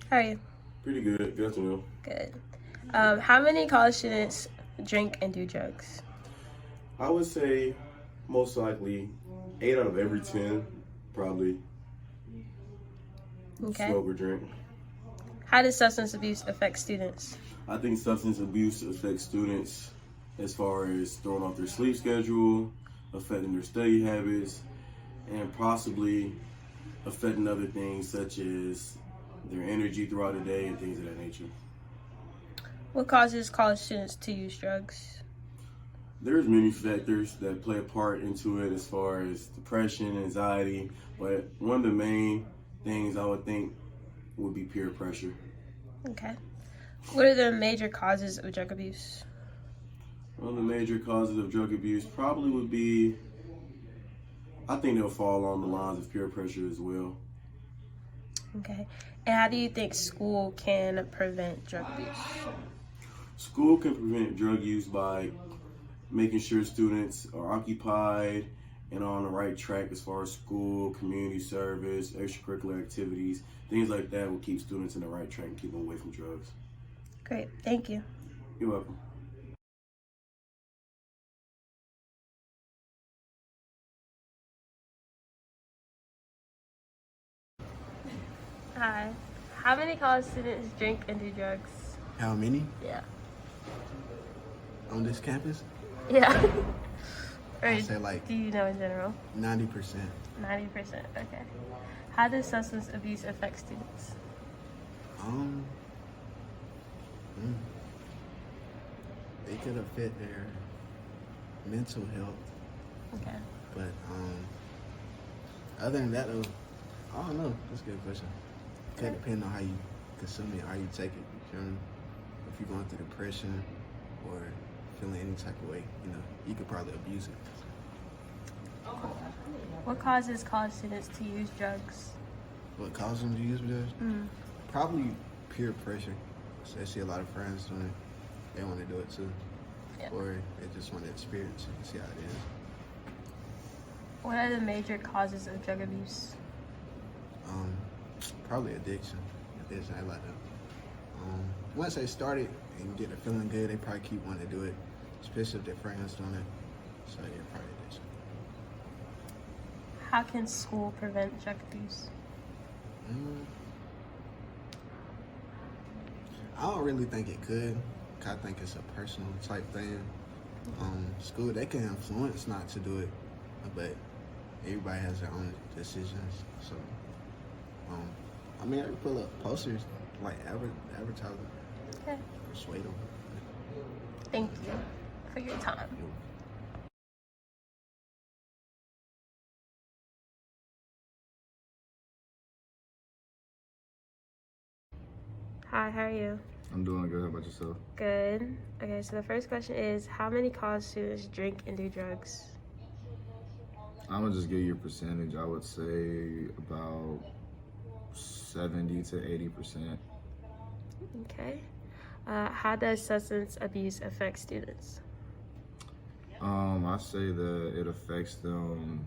How are you? Pretty good. Good afternoon. Good. How many college students drink and do drugs? I would say most likely 8 out of every 10 probably Okay. smoke or drink. How does substance abuse affect students? I think substance abuse affects students as far as throwing off their sleep schedule, affecting their study habits, and possibly affecting other things such as their energy throughout the day and things of that nature. What causes college students to use drugs? There's many factors that play a part into it as far as depression, anxiety, but one of the main things I would think would be peer pressure. Okay. What are the major causes of drug abuse? One of the major causes of drug abuse probably would be, I think they'll fall along the lines of peer pressure as well. Okay. And how do you think school can prevent drug abuse? School can prevent drug use by making sure students are occupied and on the right track as far as school, community service, extracurricular activities, things like that will keep students in the right track and keep them away from drugs. Great. Thank you. You're welcome. Hi. How many college students drink and do drugs? How many Yeah. on this campus? Yeah. Or I'd say like do you know in general? 90%. 90%. Okay. How does substance abuse affect students? Um, mm, they could affect their mental health, Okay. but other than that, though, I don't know. That's a good question. Could depend on how you consume it, how you take it. You feel me? If you're going through depression or feeling any type of way, you could probably abuse it. What causes college students to use drugs? What causes them to use drugs? Probably peer pressure. So they see a lot of friends doing it. They want to do it too. Yeah. Or they just want to experience it and see how it is. What are the major causes of drug abuse? Probably addiction. Addiction, I like that. Once they start it and get it feeling good, they probably keep wanting to do it, especially if their friends doing it. So yeah, probably addiction. How can school prevent drug abuse? I don't really think it could. 'Cause I think it's a personal type thing. School, they can influence not to do it, but everybody has their own decisions. So, I mean, I can pull up posters like advertising, Okay. persuade them. Thank you for your time. Hi, how are you? I'm doing good. How about yourself? Good. Okay, so the first question is, how many college students drink and do drugs? I'm gonna just give you a percentage. I would say about 70 to 80%. Okay. How does substance abuse affect students? I say that it affects them.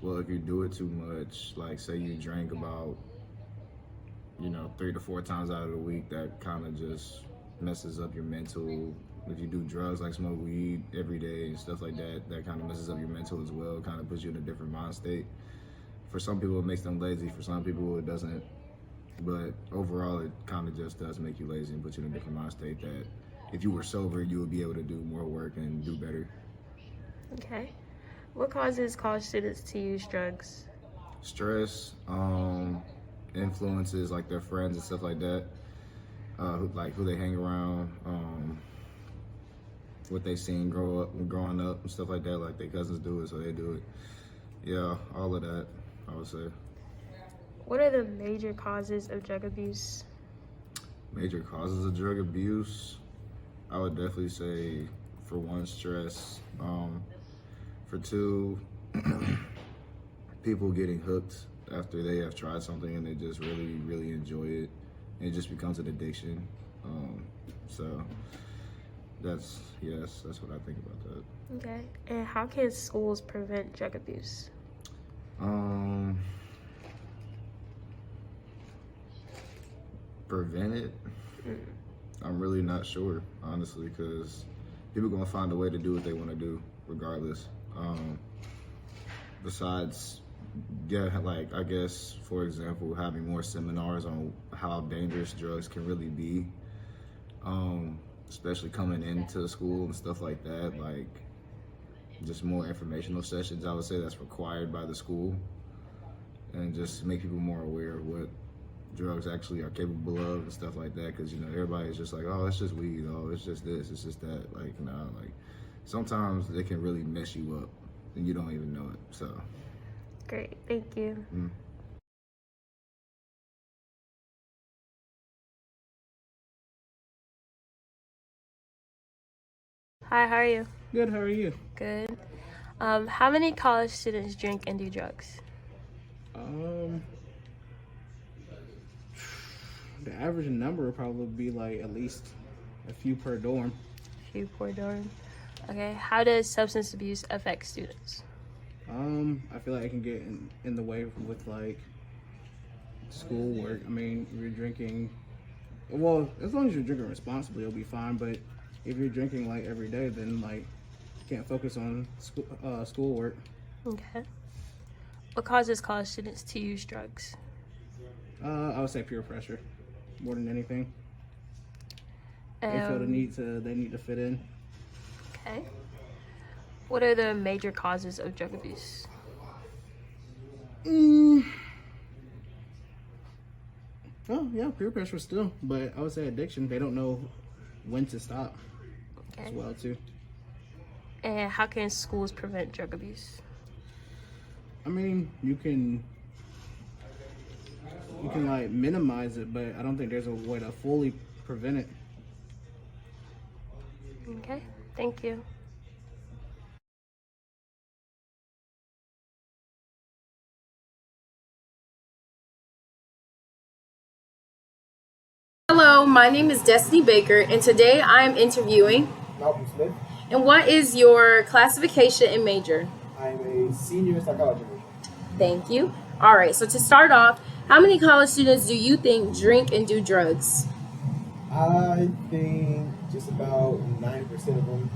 Well, if you do it too much, like say you drink about 3 to 4 times out of the week, that kind of just messes up your mental. If you do drugs like smoke weed every day and stuff like that, that kind of messes up your mental as well. Kind of puts you in a different mind state. For some people, it makes them lazy. For some people, it doesn't. But overall, it kind of just does make you lazy and put you in a different mind state that if you were sober, you would be able to do more work and do better. Okay. What causes college students to use drugs? Stress, influences like their friends and stuff like that, who they hang around, what they seen growing up and stuff like that, like their cousins do it, so they do it. Yeah, all of that, I would say. What are the major causes of drug abuse? Major causes of drug abuse, I would definitely say, for one, stress. For two, people getting hooked after they have tried something and they just really, really enjoy it. It just becomes an addiction. So that's what I think about that. Okay. And how can schools prevent drug abuse? prevent it, I'm really not sure, honestly, because people gonna find a way to do what they want to do regardless. Besides, yeah, like I guess, for example, having more seminars on how dangerous drugs can really be, especially coming into school and stuff like that, like just more informational sessions, I would say that's required by the school, and just make people more aware of what drugs actually are capable of and stuff like that, because everybody's just like, oh, it's just weed, oh, it's just this, it's just that. Like, no, like sometimes they can really mess you up and you don't even know it. So Great, thank you. Hi, how are you? Good, how are you? Good. How many college students drink and do drugs? The average number would probably be like at least a few per dorm. Few per dorm. Okay, how does substance abuse affect students? I feel like it can get in the way with like schoolwork. I mean, if you're drinking, well, as long as you're drinking responsibly, you'll be fine. But if you're drinking like every day, then like you can't focus on schoolwork. Okay. What causes college students to use drugs? I would say peer pressure more than anything. They feel the they need to fit in. Okay. What are the major causes of drug abuse? Oh yeah, peer pressure still, but I would say addiction. They don't know when to stop as well too. And how can schools prevent drug abuse? I mean, you can like minimize it, but I don't think there's a way to fully prevent it. Okay, thank you. Hello, my name is Destiny Baker, and today I am interviewing. Malcolm Smith. And what is your classification and major? I'm a senior psychology major. Thank you. All right, so to start off, how many college students do you think drink and do drugs? I think just about 90% of them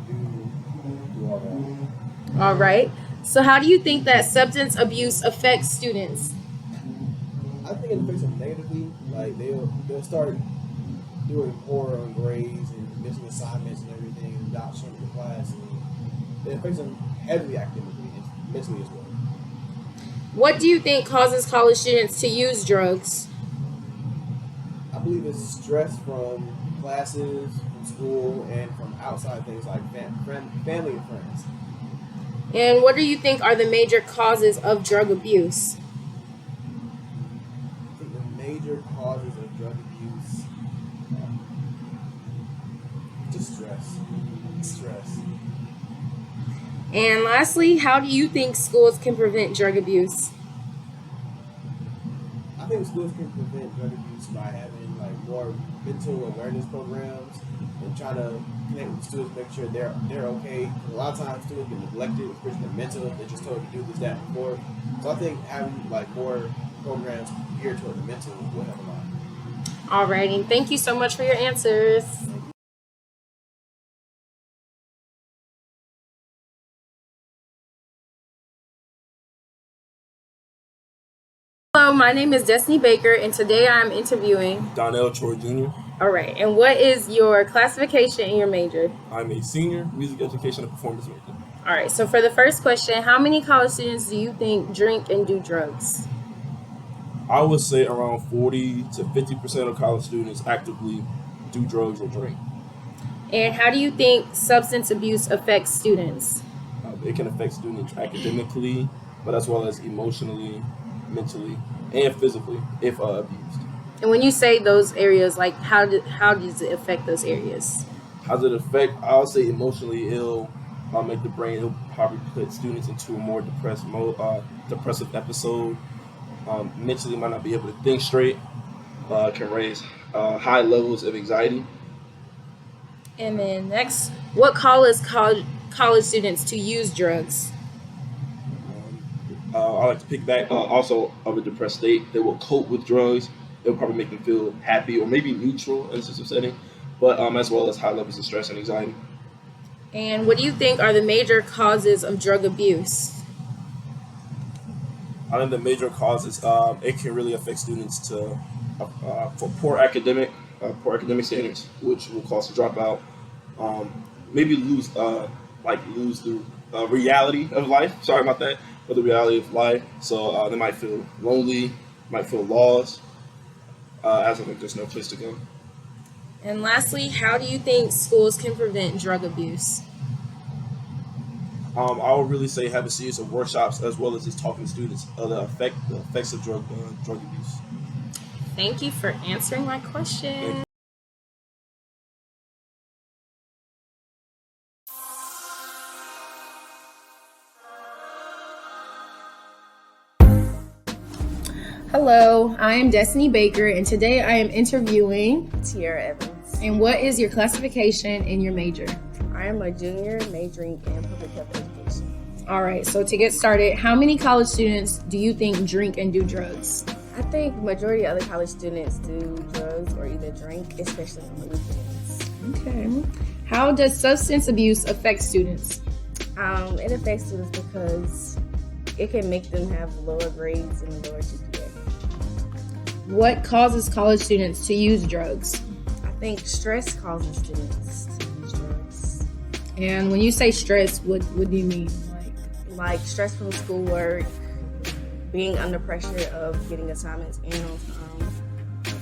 do all that. All right, so how do you think that substance abuse affects students? I think it affects them negatively. Like they'll start doing poor on grades and missing assignments and everything, and not showing up to class. And it affects them heavily academically and mentally as well. What do you think causes college students to use drugs? I believe it's stress from classes, from school, and from outside things like family and friends. And what do you think are the major causes of drug abuse? I think the major causes of drug abuse, just stress. And lastly, how do you think schools can prevent drug abuse? I think schools can prevent drug abuse by having like more mental awareness programs and trying to connect with students, make sure they're okay. A lot of times students get neglected, especially their mental. They're just told to do this, that, and before. So I think having like more programs geared toward the mental will help a lot. Alrighty, thank you so much for your answers. Hello, my name is Destiny Baker, and today I'm interviewing. Donnell Troy Jr. All right, and what is your classification and your major? I'm a senior music education and performance major. All right, so for the first question, how many college students do you think drink and do drugs? I would say around 40 to 50% of college students actively do drugs or drink. And how do you think substance abuse affects students? It can affect students academically, but as well as emotionally, mentally, and physically if abused. And when you say those areas, like how does it affect those areas? How does it affect? I'll say emotionally ill. Make the brain. It'll probably put students into a more depressive episode. Mentally might not be able to think straight. Can raise high levels of anxiety. And then next, what causes college students to use drugs? I like to pick back also of a depressed state. They will cope with drugs it'll probably make them feel happy or maybe neutral in a system setting, but as well as high levels of stress and anxiety. And what do you think are the major causes of drug abuse? I think the major causes, it can really affect students to for poor academic standards, which will cause a dropout. Maybe lose the reality of life. Sorry about that, but the reality of life. So they might feel lonely, might feel lost, as I think there's no place to go. And lastly, how do you think schools can prevent drug abuse? I would really say have a series of workshops as well as just talking to students of the effects of drug abuse. Thank you for answering my question. Hello, I am Destiny Baker, and today I am interviewing Tiara Evans. And what is your classification and your major? I am a junior majoring in public health education. All right, so to get started, how many college students do you think drink and do drugs? I think majority of other college students do drugs or either drink, especially on the weekends. Okay. How does substance abuse affect students? It affects students because it can make them have lower grades and lower GPA. What causes college students to use drugs? I think stress causes students to use drugs. And when you say stress, what do you mean? Like stress from schoolwork, being under pressure of getting assignments in on time,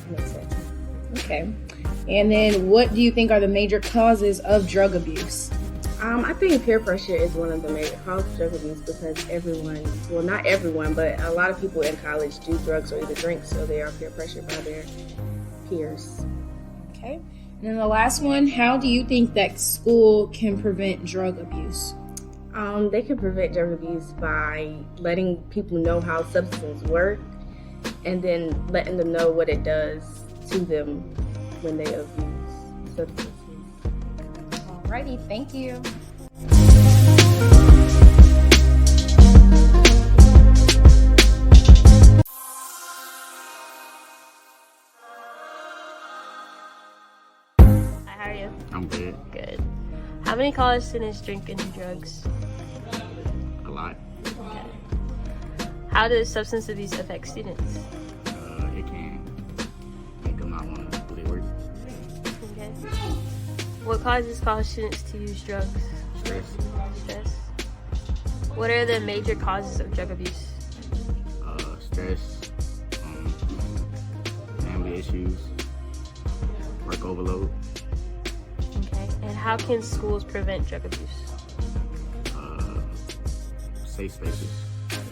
and etc. Okay. And then what do you think are the major causes of drug abuse? I think peer pressure is one of the major causes of drug abuse because everyone, well not everyone, but a lot of people in college do drugs or either drink, so they are peer pressured by their peers. Okay. And then the last one, how do you think that school can prevent drug abuse? They can prevent drug abuse by letting people know how substances work and then letting them know what it does to them when they abuse substances. Alrighty, thank you. Hi, how are you? I'm good. Good. How many college students drink and do drugs? A lot. Okay. How does substance abuse affect students? It can make them not want to really work. Okay. What causes college students to use drugs? Stress. Stress. What are the major causes of drug abuse? Stress. Family issues. Work overload. Okay. And how can schools prevent drug abuse? Safe spaces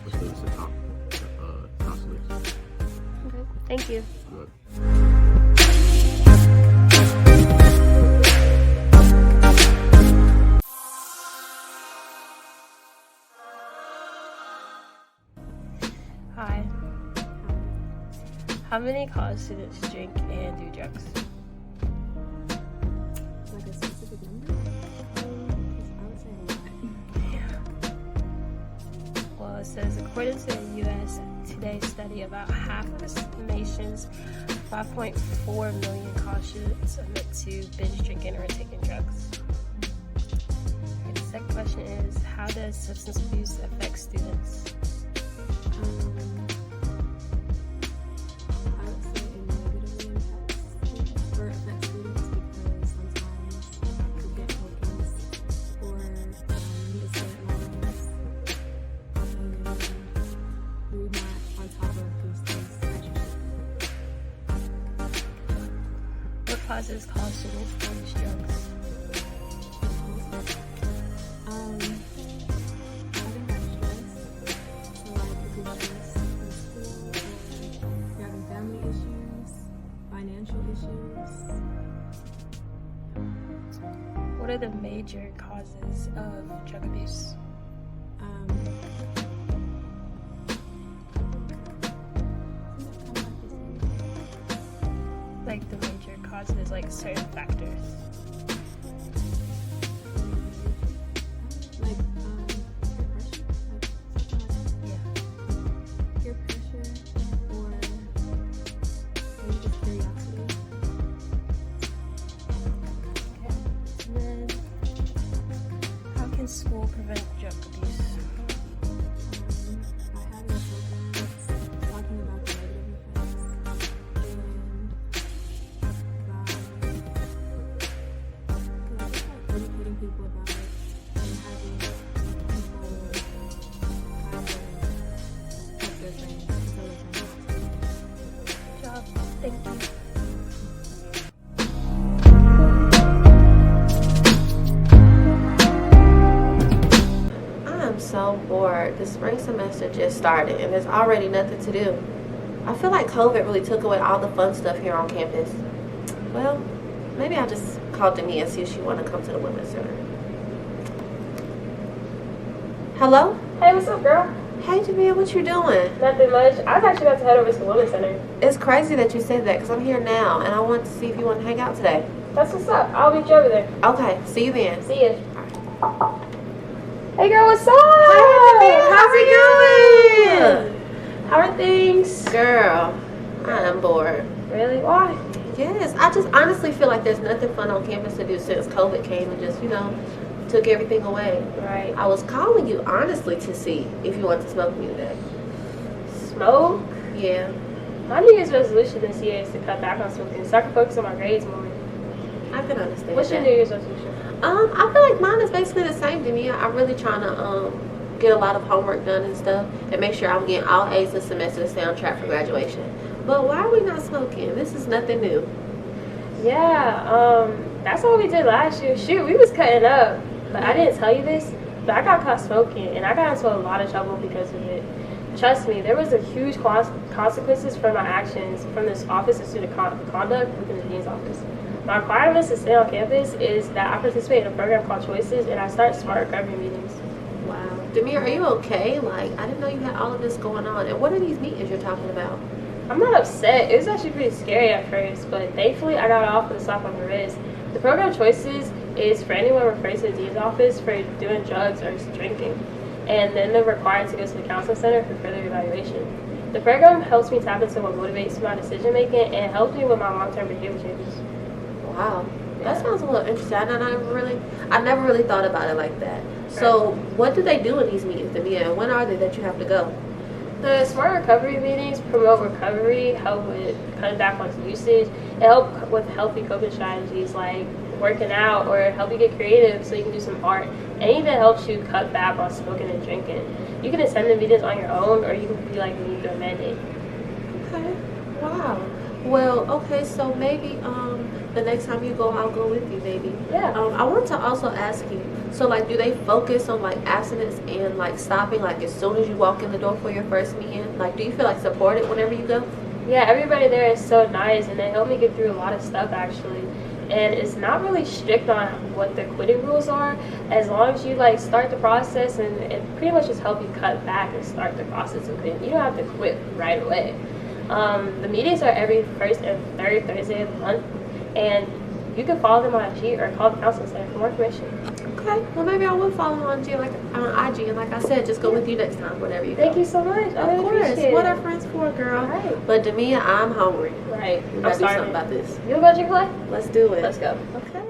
for students to talk to counselors. Okay. Thank you. Good. Hi. How many college students drink and do drugs? Like a specific number? I would say a lot. Well, it says according to a U.S. Today study, about half of the nation's 5.4 million college students admit to binge drinking or taking drugs. Okay, the second question is, how does substance abuse affect students? I would say it negatively impacts or affects students because sometimes you get focused or need to stay at loans and you're not on top of these things that you should What causes college students to use drugs? I think that's stress. So like if you're stressed in school or you're having family issues, financial issues. What are the major causes of drug abuse? Like the major causes, like certain factors. Like peer pressure, like something like that. Yeah. Peer pressure or can school prevent drug abuse? By having programs talking about the negative effects and by educating people about it and having people kind of help their friends and tell their friends. Good job. Thank you. I'm so bored. The spring semester just started and there's already nothing to do. I feel like COVID really took away all the fun stuff here on campus. Well, maybe I'll just call Dania and see if she want to come to the Women's Center. Hello? Hey, what's up, girl? Hey, Dania, what you doing? Nothing much. I was actually about to head over to the Women's Center. It's crazy that you said that because I'm here now and I want to see if you want to hang out today. That's what's up. I'll meet you over there. Okay, see you then. See ya. Hey, girl, what's up? Hi, how's it going? How are things? Girl, I'm bored. Really? Why? Yes, I just honestly feel like there's nothing fun on campus to do since COVID came and just, took everything away. Right. I was calling you honestly to see if you want to smoke with me today. Smoke? Yeah. My New Year's resolution this year is to cut back on smoking so I can focus on my grades more. I can understand. What's your that. New Year's resolution? I feel like mine is basically the same to me. I'm really trying to get a lot of homework done and stuff and make sure I'm getting all A's this semester to stay on track for graduation. But why are we not smoking? This is nothing new. Yeah, that's what we did last year. Shoot, we was cutting up. But I didn't tell you this, but I got caught smoking and I got into a lot of trouble because of it. Trust me, there was a huge consequences for my actions from this Office of Student Conduct within the Dean's office. My requirements to stay on campus is that I participate in a program called Choices and I start smart recovery meetings. Wow. Demir, are you okay? Like, I didn't know you had all of this going on. And what are these meetings you're talking about? I'm not upset. It was actually pretty scary at first, but thankfully I got off with a slap on the wrist. The program Choices is for anyone referred to the Dean's office for doing drugs or drinking. And then they're required to go to the counseling center for further evaluation. The program helps me tap into what motivates my decision making and helps me with my long-term behavior changes. Wow. That sounds a little interesting. I never really thought about it like that. So what do they do in these meetings, Demia, and when are they that you have to go? The smart recovery meetings promote recovery, help with cutting back on usage, and help with healthy coping strategies like working out or help you get creative so you can do some art. And even helps you cut back on smoking and drinking. You can attend the meetings on your own or you can be like me, do a mandate. Okay. Wow. Well, okay, so maybe the next time you go, I'll go with you, maybe. Yeah. I want to also ask you, so like, do they focus on like abstinence and like stopping like as soon as you walk in the door for your first meeting? Like, do you feel like supported whenever you go? Yeah, everybody there is so nice and they help me get through a lot of stuff actually. And it's not really strict on what the quitting rules are, as long as you like start the process, and it pretty much just help you cut back and start the process of quitting. You don't have to quit right away. The meetings are every first and third Thursday of the month, and you can follow them on IG or call the counseling center for more information. Okay, well maybe I will follow on IG, on IG, and like I said, just go with you next time, whatever you go. Thank you so much. I Of really course, appreciate what it. are friends for, girl? Right. But Demia, I'm hungry. Right. We I'm gotta do starving. something about this. You want to go Chick-fil-A? Let's do it. Let's go. Okay.